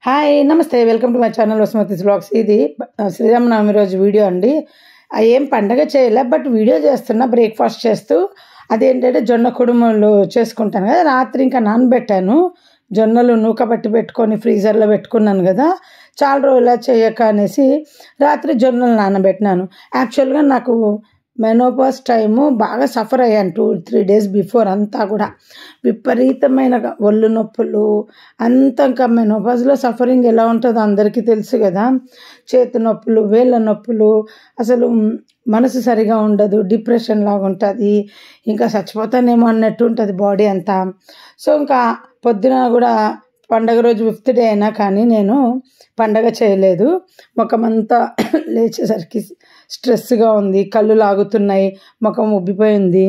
Hi నమస్తే welcome to my channel Vasumathi vlogs. ఇది శ్రీరామనవమి రోజు వీడియో అండి. ఏం పండగ చేయలే, బట్ వీడియో చేస్తున్నా బ్రేక్ఫాస్ట్ చేస్తూ. అదేంటంటే జొన్న కుడుములు చేసుకుంటాను కదా, రాత్రి ఇంకా నానబెట్టాను. జొన్నలు నూకబట్టి పెట్టుకొని ఫ్రీజర్లో పెట్టుకున్నాను కదా, చాలా రోజులా చేయక అనేసి రాత్రి జొన్నలు నానబెట్టినాను. యాక్చువల్గా నాకు మెనోపాజ్ టైము బాగా సఫర్ అయ్యాను 2-3 days బిఫోర్. అంతా కూడా విపరీతమైన ఒళ్ళు నొప్పులు అంతా. ఇంకా మెనోపాజ్లో సఫరింగ్ ఎలా ఉంటుందో అందరికీ తెలుసు కదా. చేతి నొప్పులు, వేళ్ళ నొప్పులు, అసలు మనసు సరిగా ఉండదు, డిప్రెషన్ లాగా ఉంటుంది, ఇంకా చచ్చిపోతానేమో అన్నట్టు ఉంటుంది బాడీ అంతా. సో ఇంకా పొద్దున కూడా పండగ రోజు 5th day అయినా కానీ నేను పండగ చేయలేదు. ముఖమంతా లేచేసరికి స్ట్రెస్గా ఉంది, కళ్ళు లాగుతున్నాయి, ముఖం ఉబ్బిపోయింది.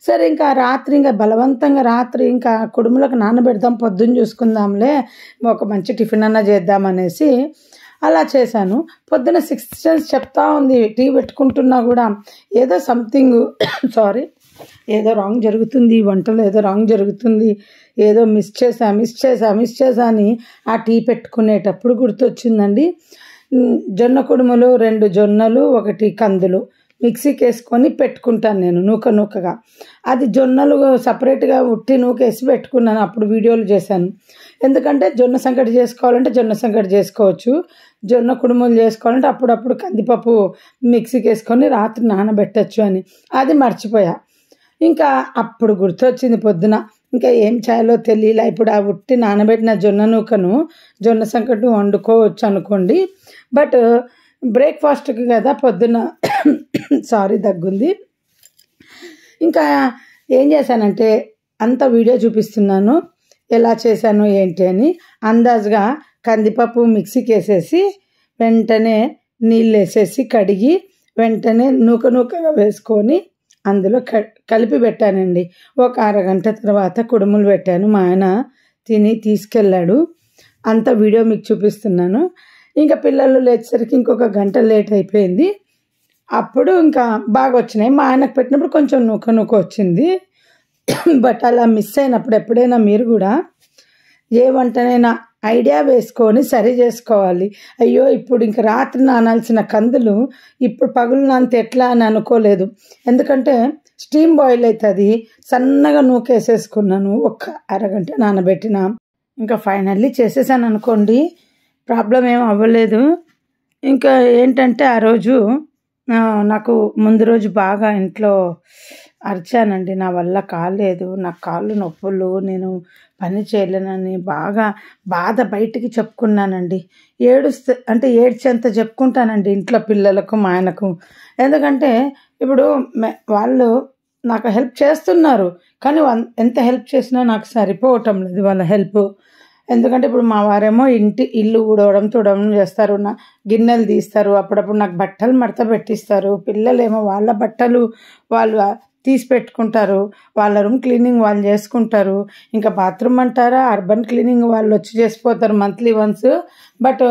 సరే ఇంకా రాత్రి ఇంకా బలవంతంగా రాత్రి ఇంకా కుడుములకు నానబెడదాం, పొద్దున్న చూసుకుందాంలే, ఒక మంచి టిఫిన్ అన్నా చేద్దామనేసి అలా చేశాను. పొద్దున 6th sense చెప్తా ఉంది, టీ పెట్టుకుంటున్నా కూడా ఏదో సంథింగ్ ఏదో రాంగ్ జరుగుతుంది, వంటలో ఏదో రాంగ్ జరుగుతుంది, ఏదో మిస్ చేసా అని ఆ టీ పెట్టుకునేటప్పుడు గుర్తొచ్చిందండి. జొన్న కుడుములు 2 జొన్నలు 1 కందులు మిక్సీకి వేసుకొని పెట్టుకుంటాను నేను నూకగా. అది జొన్నలు సపరేట్గా ఉట్టి నూకేసి పెట్టుకున్నాను, అప్పుడు వీడియోలు చేశాను. ఎందుకంటే జొన్న సంకటి చేసుకోవాలంటే జొన్న సంకటి చేసుకోవచ్చు, జొన్న కుడుములు చేసుకోవాలంటే అప్పుడప్పుడు కందిపప్పు మిక్సీకి వేసుకొని రాత్రి నానబెట్టచ్చు అని. అది మర్చిపోయా. ఇంకా అప్పుడు గుర్తొచ్చింది పొద్దున, ఇంకా ఏం చేయాలో తెలియలే. ఇప్పుడు ఆ ఉట్టి నానబెట్టిన జొన్న నూకను జొన్న సంకటి వండుకోవచ్చు అనుకోండి, బట్ బ్రేక్ఫాస్ట్కి కదా పొద్దున దగ్గుంది. ఇంకా ఏం చేశానంటే అంత వీడియో చూపిస్తున్నాను ఎలా చేశాను ఏంటి అని. అందాజుగా కందిపప్పు మిక్సీకి వేసేసి వెంటనే నీళ్ళు వేసేసి కడిగి వెంటనే నూకగా వేసుకొని అందులో కలిపి పెట్టానండి. ఒక అరగంట తర్వాత కుడుములు పెట్టాను. మా ఆయన తిని తీసుకెళ్ళాడు. అంత వీడియో మీకు చూపిస్తున్నాను. ఇంకా పిల్లలు లేచేసరికి ఇంకొక గంట లేట్ అయిపోయింది. అప్పుడు ఇంకా బాగా వచ్చినాయి. మా ఆయనకు పెట్టినప్పుడు కొంచెం నూక వచ్చింది. బట్ అలా మిస్ అయినప్పుడు ఎప్పుడైనా మీరు కూడా ఏ వంటనైనా ఐడియా వేసుకొని సరి చేసుకోవాలి. అయ్యో ఇప్పుడు ఇంక రాత్రి నానాల్సిన కందులు ఇప్పుడు పగులు నానితే ఎట్లా అని అనుకోలేదు, ఎందుకంటే స్టీమ్ బాయిల్ అవుతుంది. సన్నగా నూకేసేసుకున్నాను, ఒక అరగంట నానబెట్టిన. ఇంకా ఫైనల్లీ చేసేసాను అనుకోండి, ప్రాబ్లం ఏం అవ్వలేదు. ఇంకా ఏంటంటే ఆ రోజు నాకు ముందు రోజు బాగా ఇంట్లో అరిచానండి, నా వల్ల కాలేదు, నాకు కాళ్ళు నొప్పులు, నేను పని చేయలేనని బాగా బాధ బయటికి చెప్పుకున్నానండి. ఏడ్చేంత చెప్పుకుంటానండి ఇంట్లో పిల్లలకు, మా ఆయనకు. ఎందుకంటే ఇప్పుడు వాళ్ళు నాకు హెల్ప్ చేస్తున్నారు, కానీ ఎంత హెల్ప్ చేసినా నాకు సరిపోవటం లేదు వాళ్ళ హెల్ప్. ఎందుకంటే ఇప్పుడు మా వారేమో ఇల్లు ఊడవడం తుడవడం చేస్తారు, నా గిన్నెలు తీస్తారు, అప్పుడప్పుడు నాకు బట్టలు మడత పెట్టిస్తారు. పిల్లలేమో వాళ్ళ బట్టలు వాళ్ళు తీసి పెట్టుకుంటారు, వాళ్ళ రూమ్ క్లీనింగ్ వాళ్ళు చేసుకుంటారు. ఇంకా బాత్రూమ్ అంటారా, అర్బన్ క్లీనింగ్ వాళ్ళు వచ్చి చేసిపోతారు మంత్లీ వన్స్. బట్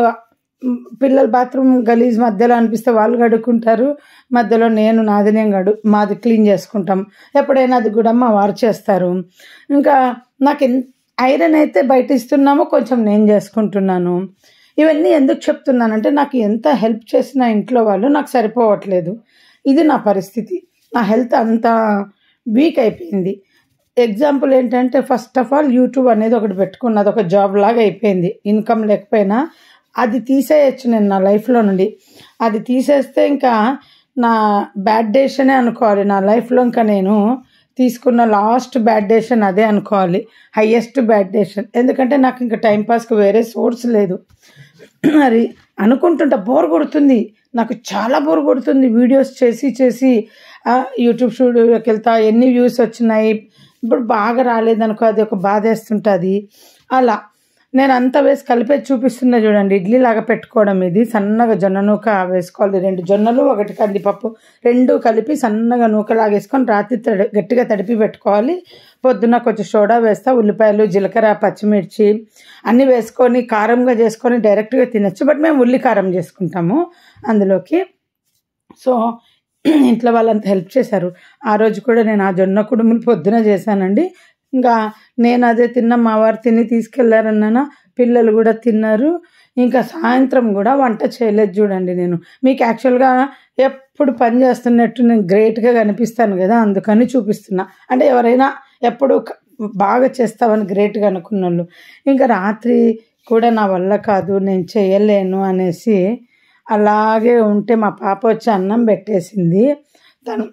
పిల్లల బాత్రూమ్ గలీజ్ మధ్యలో అనిపిస్తే వాళ్ళు కడుక్కుంటారు, మధ్యలో మాది క్లీన్ చేసుకుంటాం. ఎప్పుడైనా అది కూడా మా వారు చేస్తారు. ఇంకా నాకు ఐరన్ అయితే బయట ఇస్తున్నామో కొంచెం నేను చేసుకుంటున్నాను. ఇవన్నీ ఎందుకు చెప్తున్నానంటే నాకు ఎంత హెల్ప్ చేసినా ఇంట్లో వాళ్ళు నాకు సరిపోవట్లేదు. ఇది నా పరిస్థితి. నా హెల్త్ అంతా వీక్ అయిపోయింది. ఎగ్జాంపుల్ ఏంటంటే ఫస్ట్ ఆఫ్ ఆల్ యూట్యూబ్ అనేది ఒకటి పెట్టుకున్నది ఒక జాబ్ లాగా అయిపోయింది. ఇన్కమ్ లేకపోయినా అది తీసేయచ్చు నేను నా లైఫ్లో నుండి. అది తీసేస్తే ఇంకా నా బ్యాడ్ డేషనే అనుకోవాలి నా లైఫ్లో. ఇంకా నేను తీసుకున్న లాస్ట్ బ్యాడ్ డేషన్ అదే అనుకోవాలి, హయ్యెస్ట్ బ్యాడ్ డేషన్. ఎందుకంటే నాకు ఇంకా టైంపాస్కి వేరే సోర్స్ లేదు. మరి అనుకుంటుంటా బోర్ కొడుతుంది, నాకు చాలా బోర్ కొడుతుంది. వీడియోస్ చేసి యూట్యూబ్ స్టూడియోకి వెళ్తా, ఎన్ని వ్యూస్ వచ్చినాయి, ఇప్పుడు బాగా రాలేదనుకో అది ఒక బాధ వేస్తుంటుంది. అలా నేను అంతా వేసి కలిపేసి చూపిస్తున్నా చూడండి, ఇడ్లీ లాగా పెట్టుకోవడం. ఇది సన్నగా జొన్న నూక వేసుకోవాలి, 2 జొన్నలు 1 కందిపప్పు 2 కలిపి సన్నగా నూకలాగా వేసుకొని రాత్రి గట్టిగా తడిపి పెట్టుకోవాలి. పొద్దున్న కొంచెం సోడా వేస్తా, ఉల్లిపాయలు జీలకర్ర పచ్చిమిర్చి అన్నీ వేసుకొని కారంగా చేసుకొని డైరెక్ట్గా తినచ్చు. బట్ మేము ఉల్లి కారం చేసుకుంటాము అందులోకి. సో ఇంట్లో వాళ్ళంతా హెల్ప్ చేశారు. ఆ రోజు కూడా నేను ఆ జొన్న కుడుములు పొద్దున చేశానండి. ఇంకా నేను అదే తిన్నా, మా వారు తిని తీసుకెళ్లారన్నానా, పిల్లలు కూడా తిన్నారు. ఇంకా సాయంత్రం కూడా వంట చేయలేదు చూడండి. నేను మీకు యాక్చువల్గా ఎప్పుడు పని చేస్తున్నట్టు నేను గ్రేట్గా కనిపిస్తాను కదా, అందుకని చూపిస్తున్నా. అంటే ఎవరైనా ఎప్పుడు బాగా చేస్తావని గ్రేట్గా అనుకున్న వాళ్ళు. ఇంకా రాత్రి కూడా నా వల్ల కాదు, నేను చేయలేను అనేసి అలాగే ఉంటే మా పాప వచ్చి అన్నం పెట్టేసింది.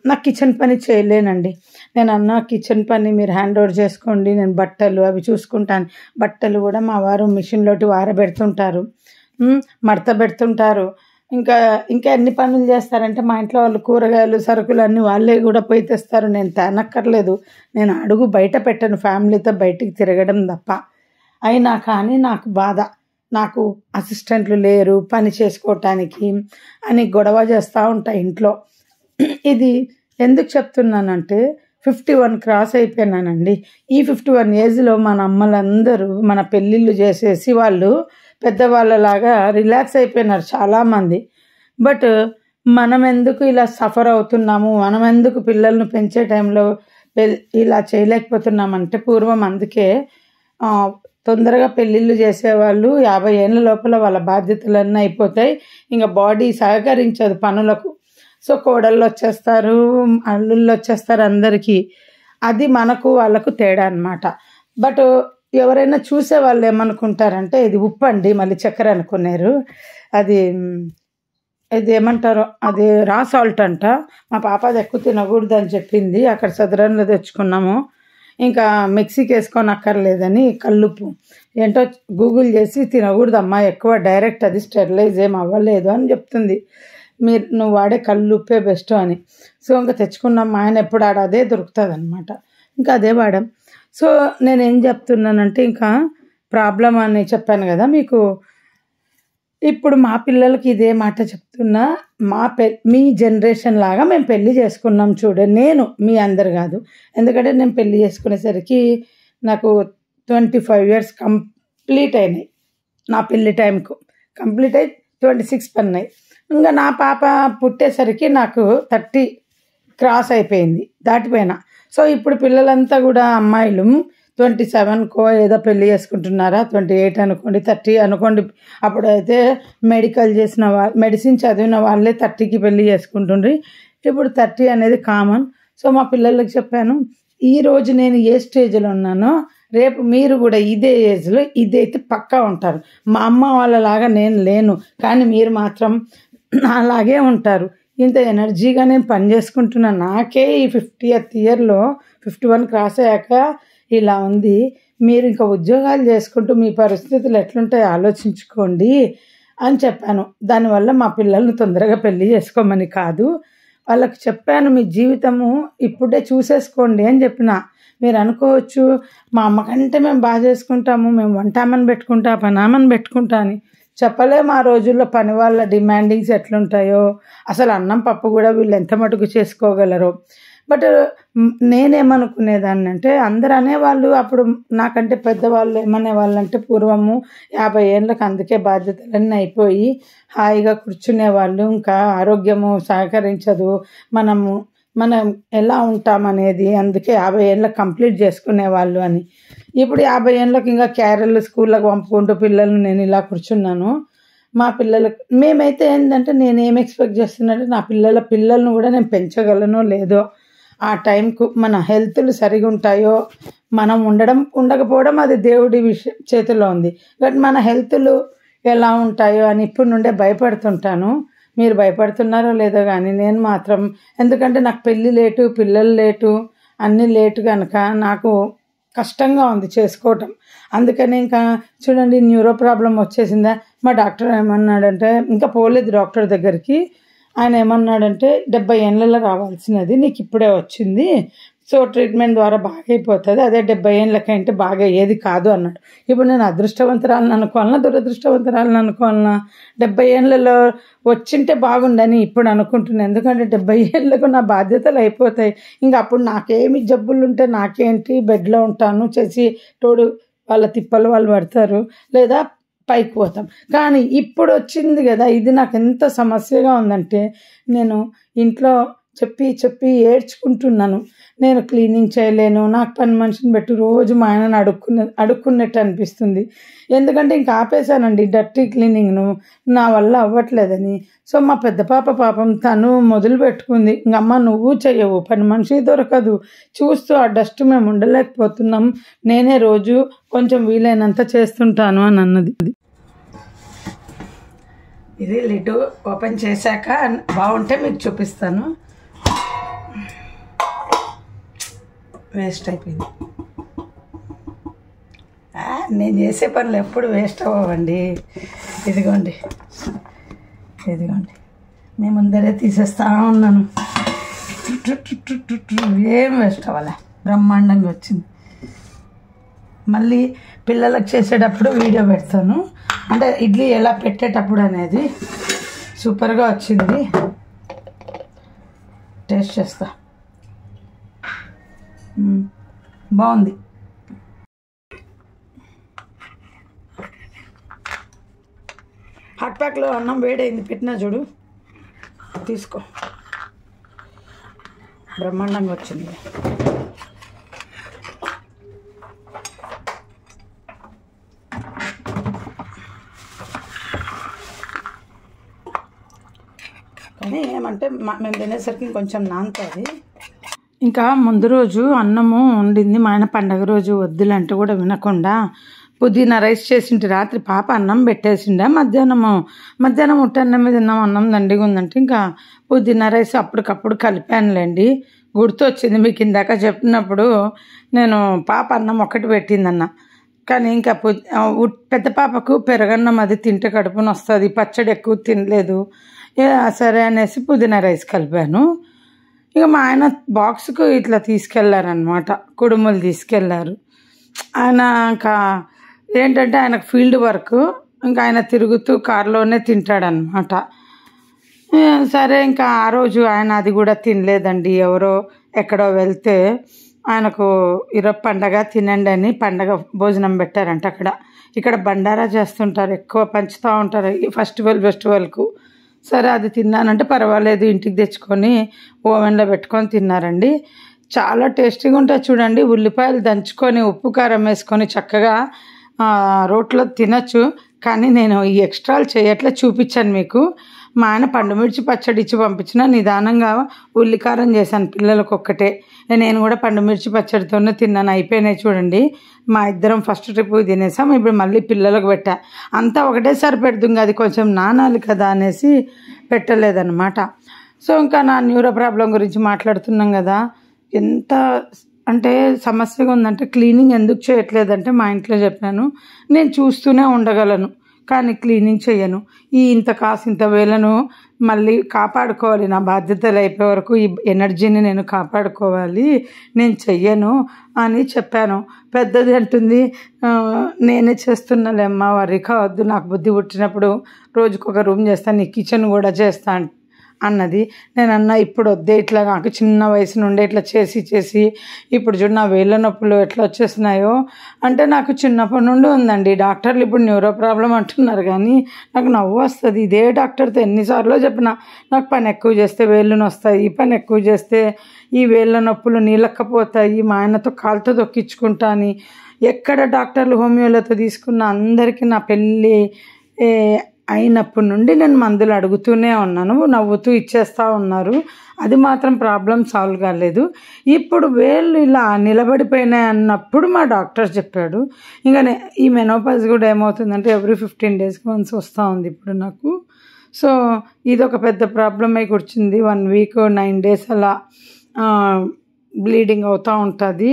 నాకు కిచెన్ పని చేయలేనండి. నేను అన్న కిచెన్ పని మీరు హ్యాండ్ ఓవర్ చేసుకోండి, నేను బట్టలు అవి చూసుకుంటాను. బట్టలు కూడా మా వారు మిషన్లోటి ఆరబెడుతుంటారు, మడత పెడుతుంటారు. ఇంకా ఎన్ని పనులు చేస్తారంటే మా ఇంట్లో వాళ్ళు కూరగాయలు సరుకులు అన్నీ వాళ్ళే కూడా పోయి తెస్తారు. నేను తేనక్కర్లేదు. నేను అడుగు బయట పెట్టను, ఫ్యామిలీతో బయటికి తిరగడం తప్ప. అయినా కానీ నాకు బాధ, నాకు అసిస్టెంట్లు లేరు పని చేసుకోవటానికి అని గొడవ చేస్తూ ఉంటాయి ఇంట్లో. ఇది ఎందుకు చెప్తున్నానంటే 51 క్రాస్ అయిపోయినానండి. ఈ 51 ఏజ్లో మన అమ్మలందరూ మన పెళ్ళిళ్ళు చేసేసి వాళ్ళు పెద్దవాళ్ళలాగా రిలాక్స్ అయిపోయినారు చాలామంది. బట్ మనం ఎందుకు ఇలా సఫర్ అవుతున్నాము, మనం ఎందుకు పిల్లలను పెంచే టైంలో ఇలా చేయలేకపోతున్నామంటే పూర్వం అందుకే తొందరగా పెళ్ళిళ్ళు చేసేవాళ్ళు 50 ఏళ్ళ లోపల వాళ్ళ బాధ్యతలన్నీ అయిపోతాయి, ఇంకా బాడీ సహకరించదు పనులకు. సో కోడళ్ళు వచ్చేస్తారు, అల్లుళ్ళు వచ్చేస్తారు అందరికీ. అది మనకు వాళ్ళకు తేడా అన్నమాట. బట్ ఎవరైనా చూసే వాళ్ళు ఏమనుకుంటారంటే ఇది ఉప్పు అండి, మళ్ళీ చక్కెర అనుకున్నారు. అది ఏమంటారో అది రా సాల్ట్ అంట. మా పాప అది ఎక్కువ తినకూడదు అని చెప్పింది. అక్కడ సదరంలో తెచ్చుకున్నాము. ఇంకా మిక్సీకి వేసుకొని అక్కర్లేదని కల్లుప్పు ఏంటో గూగుల్ చేసి తినకూడదమ్మా ఎక్కువ, డైరెక్ట్ అది స్టెరిలైజ్ ఏం అవ్వలేదు అని చెప్తుంది. నువ్వు వాడే కల్లుప్పే బెస్ట్ అని. సో ఇంకా తెచ్చుకున్నాం. మా ఆయన ఎప్పుడు అదే దొరుకుతుంది అనమాట, ఇంకా అదే వాడాం. సో నేనేం చెప్తున్నానంటే ఇంకా ప్రాబ్లం అని చెప్పాను కదా మీకు. ఇప్పుడు మా పిల్లలకి ఇదే మాట చెప్తున్నా, మీ జనరేషన్ లాగా మేము పెళ్ళి చేసుకున్నాం చూడండి. నేను మీ అందరు కాదు, ఎందుకంటే నేను పెళ్ళి చేసుకునేసరికి నాకు 25 years కంప్లీట్ అయినాయి. నా పెళ్ళి టైంకు కంప్లీట్ అయి 26 పన్నాయి. ఇంకా నా పాప పుట్టేసరికి నాకు 30 క్రాస్ అయిపోయింది, దాటిపోయినా. సో ఇప్పుడు పిల్లలంతా కూడా అమ్మాయిలు 27కో ఏదో పెళ్ళి చేసుకుంటున్నారా, 28 అనుకోండి, 30 అనుకోండి. అప్పుడైతే మెడిసిన్ చదివిన వాళ్ళే 30కి పెళ్ళి చేసుకుంటుండ్రి. ఇప్పుడు 30 అనేది కామన్. సో మా పిల్లలకి చెప్పాను, ఈరోజు నేను ఏ స్టేజ్లో ఉన్నానో రేపు మీరు కూడా ఇదే ఏజ్లో ఇదైతే పక్కా ఉంటారు. మా అమ్మ వాళ్ళలాగా నేను లేను, కానీ మీరు మాత్రం అలాగే ఉంటారు. ఇంత ఎనర్జీగా నేను పని చేసుకుంటున్నాను. నాకే ఈ 50th ఇయర్లో 51 క్రాస్ అయ్యాక ఇలా ఉంది. మీరు ఇంకా ఉద్యోగాలు చేసుకుంటూ మీ పరిస్థితులు ఎట్లుంటాయో ఆలోచించుకోండి అని చెప్పాను. దానివల్ల మా పిల్లల్ని తొందరగా పెళ్ళి చేసుకోమని కాదు, వాళ్ళకి చెప్పాను మీ జీవితము ఇప్పుడే చూసేసుకోండి అని చెప్పిన. మీరు అనుకోవచ్చు మా అమ్మకంటే మేము బాగా చేసుకుంటాము, మేము వంటామని పెట్టుకుంటా పనామని పెట్టుకుంటా అని. చెప్పలేము ఆ రోజుల్లో పని వాళ్ళ డిమాండింగ్స్ ఎట్లుంటాయో, అసలు అన్నం పప్పు కూడా వీళ్ళు ఎంత మటుకు చేసుకోగలరో. బట్ నేనేమనుకునేదాన్ని అంటే అందరు అనేవాళ్ళు అప్పుడు నాకంటే పెద్దవాళ్ళు ఏమనేవాళ్ళు అంటే పూర్వము 50 ఏళ్ళకి అందుకే బాధ్యతలన్నీ అయిపోయి హాయిగా కూర్చునేవాళ్ళు, ఇంకా ఆరోగ్యము సహకరించదు, మనం ఎలా ఉంటామనేది, అందుకే 50 ఏళ్ళకి కంప్లీట్ చేసుకునేవాళ్ళు అని. ఇప్పుడు 50 ఏళ్ళకి ఇంకా క్యారెళ్ళు స్కూళ్ళకి పంపుకుంటూ పిల్లల్ని నేను ఇలా కూర్చున్నాను. మా పిల్లలకు మేమైతే ఏంటంటే నేనేం ఎక్స్పెక్ట్ చేస్తున్నానంటే నా పిల్లలను కూడా నేను పెంచగలనో లేదో, ఆ టైంకు మన హెల్త్లు సరిగా ఉంటాయో, మనం ఉండకపోవడం అది దేవుడి చేతిలో ఉంది. బట్ మన హెల్త్లు ఎలా ఉంటాయో అని ఇప్పుడు నుండే భయపడుతుంటాను. మీరు భయపడుతున్నారో లేదో కానీ నేను మాత్రం, ఎందుకంటే నాకు పెళ్ళి లేటు, పిల్లలు లేటు, అన్నీ లేటు కనుక నాకు కష్టంగా ఉంది చేసుకోవటం. అందుకని ఇంకా చూడండి న్యూరో ప్రాబ్లం వచ్చేసిందా. మా డాక్టర్ ఏమన్నాడంటే, ఇంకా పోలేదు డాక్టర్ దగ్గరికి, ఆయన ఏమన్నాడంటే 70 ఏళ్ళలో రావాల్సినది నీకు ఇప్పుడే వచ్చింది, సో ట్రీట్మెంట్ ద్వారా బాగా అయిపోతుంది, అదే 70 ఏళ్ళకంటే బాగా ఏది కాదు అన్నాడు. ఇప్పుడు నేను అదృష్టవంతురాలను అనుకోవాలన్నా దురదృష్టవంతురాలను అనుకోవాలన్నా? 70 ఏళ్ళలో వచ్చింటే బాగుండని ఇప్పుడు అనుకుంటున్నాను, ఎందుకంటే 70 ఏళ్ళకు నా బాధ్యతలు అయిపోతాయి. ఇంకా అప్పుడు నాకేమి జబ్బులు ఉంటే నాకేంటి, బెడ్లో ఉంటాను చేసి తోడు వాళ్ళ తిప్పలు వాళ్ళు పడతారు, లేదా పైకి పోతాం. కానీ ఇప్పుడు వచ్చింది కదా, ఇది నాకు ఎంత సమస్యగా ఉందంటే, నేను ఇంట్లో చెప్పి చెప్పి ఏడ్చుకుంటున్నాను. నేను క్లీనింగ్ చేయలేను, నాకు పని మనిషిని పెట్టి రోజు మా ఆయనను అడుక్కున్నట్టు అనిపిస్తుంది. ఎందుకంటే ఇంక ఆపేశానండి డర్టీ క్లీనింగ్ను, నా వల్ల అవ్వట్లేదని. సో మా పెద్ద పాప పాపం తను మొదలు పెట్టుకుంది, ఇంకమ్మ నువ్వు చెయ్యవు, పని మనిషి దొరకదు, చూస్తూ ఆ డస్ట్ మేము ఉండలేకపోతున్నాం, నేనే రోజు కొంచెం వీలైనంత చేస్తుంటాను అని అన్నది. ఇది లిడ్ ఓపెన్ చేశాక బాగుంటే మీకు చూపిస్తాను. వేస్ట్ అయిపోయింది. నేను చేసే పనులు ఎప్పుడు వేస్ట్ అవ్వండి. ఇదిగోండి మీ ముందరే తీసేస్తా ఉన్నాను. ఏం వేస్ట్ అవ్వలే, బ్రహ్మాండంగా వచ్చింది. మళ్ళీ పిల్లలకు చేసేటప్పుడు వీడియో పెడతాను, అంటే ఇడ్లీ ఎలా పెట్టేటప్పుడు అనేది. సూపర్గా వచ్చింది, టేస్ట్ చేస్తా. బాగుంది. హాట్ ప్యాక్లో అన్నం వేడైంది, పెట్టినా చూడు, తీసుకో. బ్రహ్మాండంగా వచ్చింది. కానీ ఏమంటే మేము తినేసరికి కొంచెం నానుతుంది. ఇంకా ముందు రోజు అన్నము వండింది మా ఆయన, పండగ రోజు వద్దులంటే కూడా వినకుండా పుదీనా రైస్ చేసింటి. రాత్రి పాప అన్నం పెట్టేసిండే, మధ్యాహ్నం ఉట్టన్నం మీద తిన్నాం, అన్నం దండిగా ఉందంటే ఇంకా పుదీనా రైస్ అప్పటికప్పుడు కలిపానులేండి. గుర్తొచ్చింది మీకు ఇందాక చెప్పినప్పుడు, నేను పాప అన్నం ఒకటి పెట్టిందన్న, కానీ ఇంకా పెద్ద పాపకు పెరగన్నం అది తింటే కడుపుని వస్తుంది, పచ్చడి ఎక్కువ తినలేదు, సరే అనేసి పుదీనా రైస్ కలిపాను. ఇక మా ఆయన బాక్స్కు ఇట్లా తీసుకెళ్లారనమాట, కుడుములు తీసుకెళ్లారు. ఆయన ఇంకా ఏంటంటే ఆయనకు ఫీల్డ్ వర్క్, ఇంకా ఆయన తిరుగుతూ కారులోనే తింటాడనమాట. సరే ఇంకా ఆ రోజు ఆయన అది కూడా తినలేదండి. ఎవరో ఎక్కడో వెళ్తే ఆయనకు ఈరోజు పండగ తినండి అని పండగ భోజనం పెట్టారంట. ఇక్కడ బండారా చేస్తుంటారు, ఎక్కువ పంచుతూ ఉంటారు ఈ ఫెస్టివల్కు. సరే అది తిన్నానంటే పర్వాలేదు, ఇంటికి తెచ్చుకొని ఓవెన్లో పెట్టుకొని తిన్నారండి. చాలా టేస్టీగా ఉంటుంది చూడండి. ఉల్లిపాయలు దంచుకొని ఉప్పు కారం వేసుకొని చక్కగా రోట్లో తినచ్చు. కానీ నేను ఈ ఎక్స్ట్రాలు చేయట్లే, చూపించాను మీకు. మా ఆయన పండుమిర్చి పచ్చడి ఇచ్చి పంపించిన, నిదానంగా ఉల్లికారం చేశాను పిల్లలకు ఒక్కటే. నేను కూడా పండుమిర్చి పచ్చడితోనే తిన్నాను. అయిపోయినాయి చూడండి. మా ఇద్దరం ఫస్ట్ ట్రిప్ తినేసాం, ఇప్పుడు మళ్ళీ పిల్లలకు పెట్టా. అంతా ఒకటేసారి పెడుతుంది, అది కొంచెం నానాలి కదా అనేసి పెట్టలేదన్నమాట. సో ఇంకా నా న్యూరో ప్రాబ్లం గురించి మాట్లాడుతున్నాం కదా, ఎంత అంటే సమస్యగా ఉందంటే క్లీనింగ్ ఎందుకు చేయట్లేదంటే మా ఇంట్లో చెప్పాను, నేను చూస్తూనే ఉండగలను కానీ క్లీనింగ్ చేయను. ఇంత వేలను మళ్ళీ కాపాడుకోవాలి, నా బాధ్యతలు అయిపోయే వరకు ఈ ఎనర్జీని నేను కాపాడుకోవాలి, నేను చెయ్యను అని చెప్పాను. పెద్దది అంటుంది, నేనే చేస్తున్నాలేమ్మా, వరి కావద్దు, నాకు బుద్ధి పుట్టినప్పుడు రోజుకొక రూమ్ చేస్తాను, నీ కిచెన్ కూడా చేస్తాను అన్నది. నేను అన్నా ఇప్పుడు వద్దే, ఇట్లా నాకు చిన్న వయసు నుండి ఇట్లా చేసి ఇప్పుడు చూడు నా వేళ్ళ నొప్పులు ఎట్లా వచ్చేస్తున్నాయో. అంటే నాకు చిన్నప్పటి నుండి ఉందండి. డాక్టర్లు ఇప్పుడు న్యూరో ప్రాబ్లం అంటున్నారు కానీ నాకు నవ్వు వస్తుంది. ఇదే డాక్టర్తో ఎన్నిసార్లు చెప్పినా, నాకు పని ఎక్కువ చేస్తే వేళ్ళు నొస్తాయి, ఈ పని ఎక్కువ చేస్తే ఈ వేళ్ళ నొప్పులు నీలక్కపోతాయి, మా ఆయనతో కాలుతో తొక్కించుకుంటా అని. ఎక్కడ డాక్టర్లు హోమియోలతో తీసుకున్న అందరికీ నా పెళ్ళి అయినప్పటి నుండి నేను మందులు అడుగుతూనే ఉన్నాను, నవ్వుతూ ఇచ్చేస్తూ ఉన్నారు. అది మాత్రం ప్రాబ్లం సాల్వ్ కాలేదు. ఇప్పుడు వేళ్ళు ఇలా నిలబడిపోయినాయి అన్నప్పుడు మా డాక్టర్ చెప్పాడు. ఇంకా ఈ మెనోపాజ్ కూడా ఏమవుతుందంటే ఎవ్రీ 15 డేస్కి వన్స్ వస్తూ ఉంది ఇప్పుడు నాకు. సో ఇది ఒక పెద్ద ప్రాబ్లం అయి కూర్చుంది. 1 వీక్ 9 డేస్ అలా బ్లీడింగ్ అవుతూ ఉంటుంది.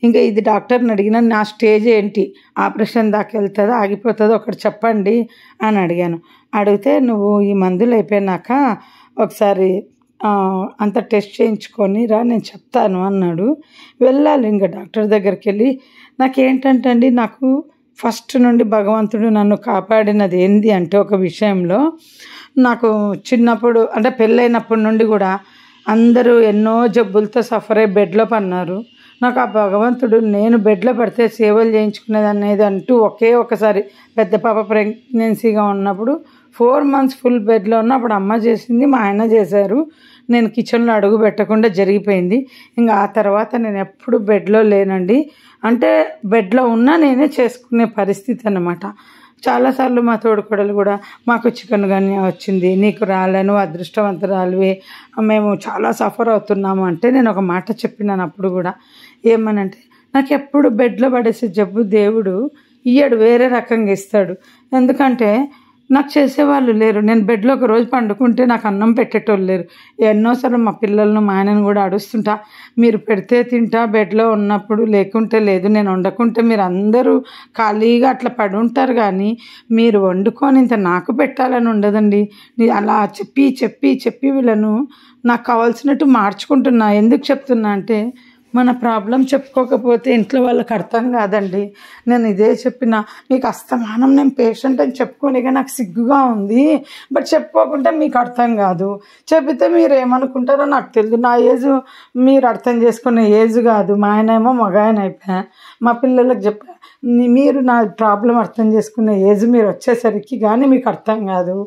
ఇంకా ఇది డాక్టర్ని అడిగిన, నా స్టేజ్ ఏంటి, ఆపరేషన్ దాకా వెళ్తుందా ఆగిపోతుందో ఒకటి చెప్పండి అని అడిగాను. అడిగితే నువ్వు ఈ మందులు అయిపోయినాక ఒకసారి అంత టెస్ట్ చేయించుకొని రా, నేను చెప్తాను అన్నాడు. వెళ్ళాలి ఇంకా డాక్టర్ దగ్గరికి వెళ్ళి. నాకేంటంటే అండి, నాకు ఫస్ట్ నుండి భగవంతుడు నన్ను కాపాడినది ఏంది అంటే, ఒక విషయంలో నాకు చిన్నప్పుడు అంటే పెళ్ళైనప్పటి నుండి కూడా అందరూ ఎన్నో జబ్బులతో సఫర్ అయ్యి బెడ్లో పన్నారు. నాకు ఆ భగవంతుడు నేను బెడ్లో పడితే సేవలు చేయించుకునేది అనేది అంటూ ఒకసారి పెద్ద పాప ప్రెగ్నెన్సీగా ఉన్నప్పుడు 4 months ఫుల్ బెడ్లో ఉన్నప్పుడు అమ్మ చేసింది, మా ఆయన చేశారు. నేను కిచెన్లో అడుగు పెట్టకుండా జరిగిపోయింది. ఇంకా ఆ తర్వాత నేను ఎప్పుడు బెడ్లో లేనండి. అంటే బెడ్లో ఉన్నా నేనే చేసుకునే పరిస్థితి అన్నమాట. చాలాసార్లు మా తోడుకోడలు కూడా మాకు చికెన్ గన్య వచ్చింది, నీకు రాలే, నువ్వు అదృష్టవంతురాలివి, మేము చాలా సఫర్ అవుతున్నాము అంటే నేను ఒక మాట చెప్పినాను అప్పుడు కూడా. ఏమనంటే నాకు ఎప్పుడు బెడ్లో పడేసే జబ్బు దేవుడు ఇయ్యడు, వేరే రకంగా ఇస్తాడు. ఎందుకంటే నాకు చేసేవాళ్ళు లేరు. నేను బెడ్లో ఒక రోజు పండుకుంటే నాకు అన్నం పెట్టేటోళ్ళు లేరు. ఎన్నోసార్లు మా పిల్లలను మా ఆయనను కూడా అడుస్తుంటా, మీరు పెడితే తింటా బెడ్లో ఉన్నప్పుడు, లేకుంటే లేదు. నేను వండకుంటే మీరు అందరూ ఖాళీగా అట్లా పడి ఉంటారు, కానీ మీరు వండుకొని ఇంత నాకు పెట్టాలని ఉండదండి. అలా చెప్పి చెప్పి చెప్పి వీళ్ళను నాకు కావాల్సినట్టు మార్చుకుంటున్నా. ఎందుకు చెప్తున్నా అంటే మన ప్రాబ్లం చెప్పుకోకపోతే ఇంట్లో వాళ్ళకి అర్థం కాదండి. నేను ఇదే చెప్పిన, మీకు అస్తమానం నేను పేషెంట్ అని చెప్పుకోనిగా నాకు సిగ్గుగా ఉంది, బట్ చెప్పుకోకుంటే మీకు అర్థం కాదు. చెబితే మీరు ఏమనుకుంటారో నాకు తెలియదు. నా ఏజ్ మీరు అర్థం చేసుకునే ఏజ్ కాదు. మా ఆయన ఏమో మగాయన అయిపోయా. మా పిల్లలకు చెప్పా, మీరు నా ప్రాబ్లం అర్థం చేసుకునే ఏజ్ మీరు వచ్చేసరికి కానీ మీకు అర్థం కాదు.